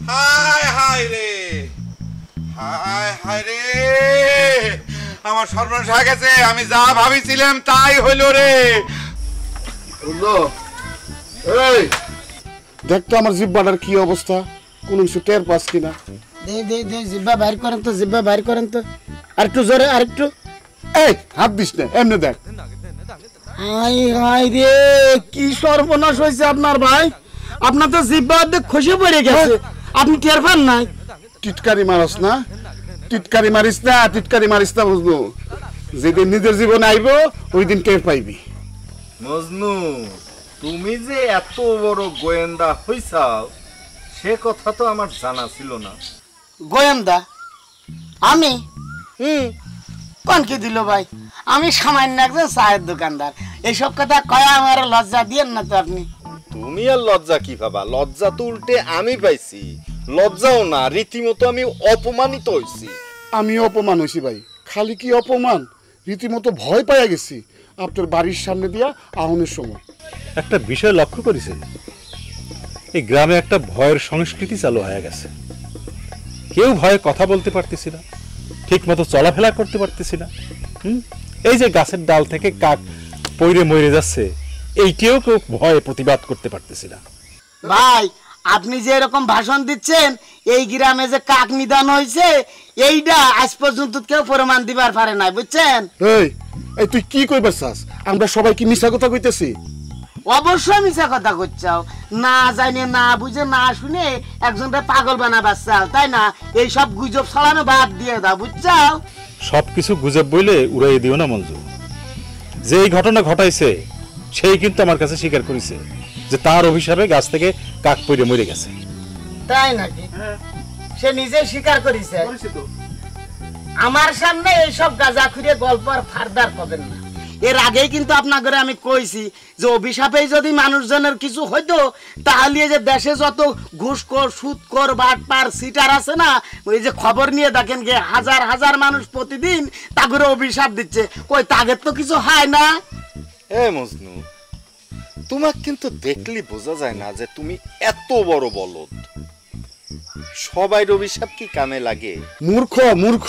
হায় হায় রে, হায় হায় রে, আমার সর্বনাশ হয়ে গেছে। আমি যা ভাবিছিলাম তাই হইল রে। এই দেখ তো আমার জিব্বাটার কি অবস্থা, কোন কিছু টের পাস কিনা। দে দে দে, জিব্বা বাইর করেন তো, জিব্বা বাইর করেন তো, আরেকটু জোরে, আরেকটু। এই হাত দিস না, এমনি দেখ। হাই হাই রে, কি সর্বনাশ হয়েছে আপনার ভাই। আপনার তো জিব্বা অর্ধেক খসে পড়ে গেছে, আপনি টের পান নাই? টিটকারি মারস না, টিটকারি মারিস না, টিটকারি মারিস না বুঝলো। যেদিন নিজের জীবন আইব ওই দিন টের পাইবি। মজনু, তুমি যে এত বড় গোয়েন্দা হইছাও সে কথা তো আমার জানা ছিল না। গোয়েন্দা আমি? কোন কি দিল ভাই? আমি সামান্য একজন চায়ের দোকানদার। এইসব কথা কয়া আমার লজ্জা দিয়েন না তো আপনি। তুমি আর লজ্জা কি পাবা? লজ্জা তো উল্টে আমি পাইছি। লজ্জাও না, রীতিমতো আমি অপমানিত হইছি। আমি অপমান হয়েছি ভাই, খালি কি অপমান, রীতিমতো ভয় পাইয়া গেছি আপনার বাড়ির সামনে দিয়া আহনের সময়। একটা বিষয় লক্ষ্য করেছে, এই গ্রামে একটা ভয়ের সংস্কৃতি চালু হয়ে গেছে। কেউ ভয়ে কথা বলতে পারতেছি না, ঠিক মতো চলাফেরা করতে পারতেছি না। এই যে গাছের ডাল থেকে কাক পইরে মরে যাচ্ছে, এইটিও কেউ ভয়ে প্রতিবাদ করতে পারতেছি না। ভাই আপনি যে এরকম ভাষণ দিচ্ছেন, এই গ্রামে যে কাক নিধন হয়েছে এইটা আজ পর্যন্ত কেউ প্রমাণ দিবার পারে নাই, বুঝছেন? এই এই তুই কি কইবার চাস? আমরা সবাই কি মিছা কথা কইতেছি? অবশ্যই মিছা কথা করছাও, না জানে না বুঝে না শুনে একজনটা পাগল বানাবার চাও, তাই না? এই সব গুজব ছড়ানো বাদ দিয়ে দাও, বুঝছাও? সবকিছু গুজব বইলে উড়াই দিও না মঞ্জু। যে এই ঘটনা ঘটাইছে সেই কিন্তু আমার কাছে স্বীকার করেছে যে তার অভিশাপে গাছ থেকে কাক পইরে মরে গেছে। তাই নাকি? সে নিজে স্বীকার করেছে। আমার সামনে এইসব গাঁজা খুঁড়ে গল্প আর ফারদার করবেন না। এর আগেই কিন্তু আপনাদের আমি কইছি যে অভিশাপেই যদি মানুষজনের কিছু হইতো তাহলে যে দেশে যত ঘুষখোর, সুদখোর, বাটপার, সিটার আছে না, ওই যে খবর নিয়ে দেখেন যে হাজার হাজার মানুষ প্রতিদিন তাগরে অভিশাপ দিচ্ছে, কই তাগের তো কিছু হয় না। এ মজনু, তোমাক কিন্তু দেখলি বোঝা যায় না যে তুমি এত বড় বলদ। সবাই অভিশাপ কি কামে লাগে? মূর্খ মূর্খ।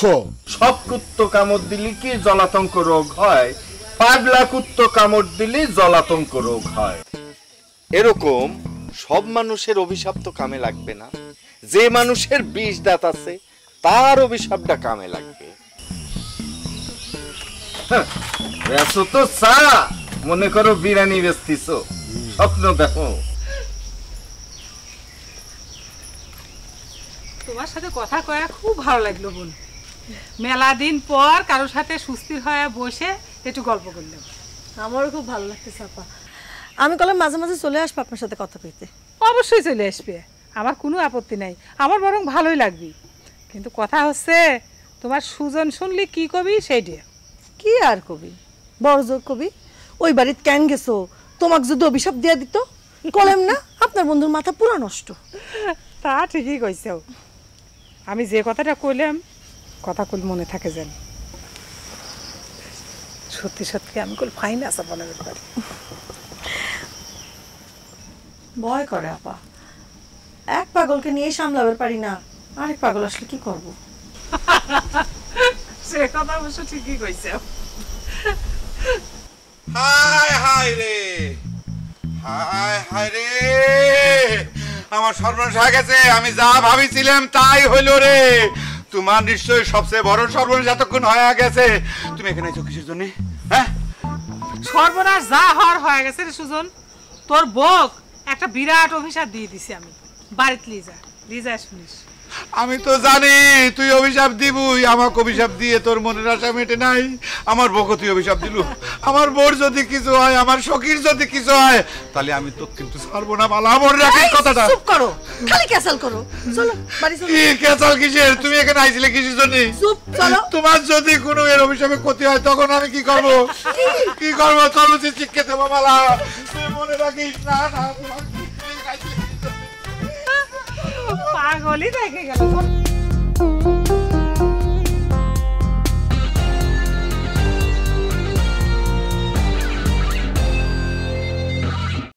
সব কুত্ত কামড় দিলে কি জলাতঙ্ক রোগ হয়? পাগলা কুত্ত কামড় দিলে জলাতঙ্ক রোগ হয়। এরকম সব মানুষের অভিশাপ তো কামে লাগবে না। যে মানুষের 20 দাঁত আছে তার অভিশাপটা কামে লাগবে। বেচো তো চা, মনে করো বিরিয়ানি বেচতিছ, স্বপ্ন দেখো। তোমার সাথে কথা কয়া খুব ভালো লাগলো বোন। মেলা দিন পর কারোর সাথে সুস্থির হয়ে বসে একটু গল্প করলাম। আমারও খুব ভালো লাগতেছে আপা। আমি কলম মাঝে মাঝে চলে আসবো আপনার সাথে কথা কইতে। অবশ্যই চলে আসবে, আমার কোনো আপত্তি নাই, আমার বরং ভালোই লাগবে। কিন্তু কথা হচ্ছে তোমার সুজন শুনলি কি কবি সেইটা। কি আর কবি? বড় জোর কবি। ওই বাড়িতে কেন গেছো, তোমাকে যদি অভিশাপ দিয়ে দিত কলম না, আপনার বন্ধুর মাথা পুরো নষ্ট। তা ঠিকই কইছো। আমি যে কথাটা কইলাম কথা কল মনে থাকে যেন। সত্যি সত্যি আমি কল ফাইন আসা বলার ব্যাপারে ভয় করে আপা। এক পাগলকে নিয়ে সামলাবার পারি না, আরেক পাগল আসলে কি করব? সে কথা অবশ্য ঠিকই কইছো। হায় হায় রে, হায় হায় রে, আমার সর্বনাশ হয়ে গেছে। আমি যা ভাবিছিলাম তাই হইল রে। তোমার নিশ্চয়ই সবচেয়ে বড় সর্বনাশ এতক্ষণ হয়ে গেছে। তুমি এখানে আইছো কিসের জন্য? হ্যাঁ, সর্বনাশ যা হওয়ার হয়ে গেছে রে সুজন। তোর বউক একটা বিরাট অভিশাপ দিয়ে দিছি আমি। বাড়িতে লিজা শুনিস। আমি তো জানি তুই অভিশাপ দিবই। আমাকে অভিশাপ দিয়ে তোর মনের আশা মেটে নাই। আমার বউকে তুই অভিশাপ দিলু। আমার বউর যদি কিছু হয়, আমার সখীর যদি কিছু হয়, তাহলে আমি তো কিন্তু ছাড়বো না। মালা মনে রাখিস কথাটা। চুপ করো, খালি ক্যাসাল করো। চলো বাড়ি চলো। কি ক্যাসাল কিসের? তুমি এখানে আইছিলে কিসের জন্য? চুপ, চলো। তোমার যদি কোনো এর অভিশাপে ক্ষতি হয় তখন আমি কি করব? কি করব? চলো শিক্ষে দেবো মালা। তুই মনে রাখিস। না না, পাগলই দেখে গেল।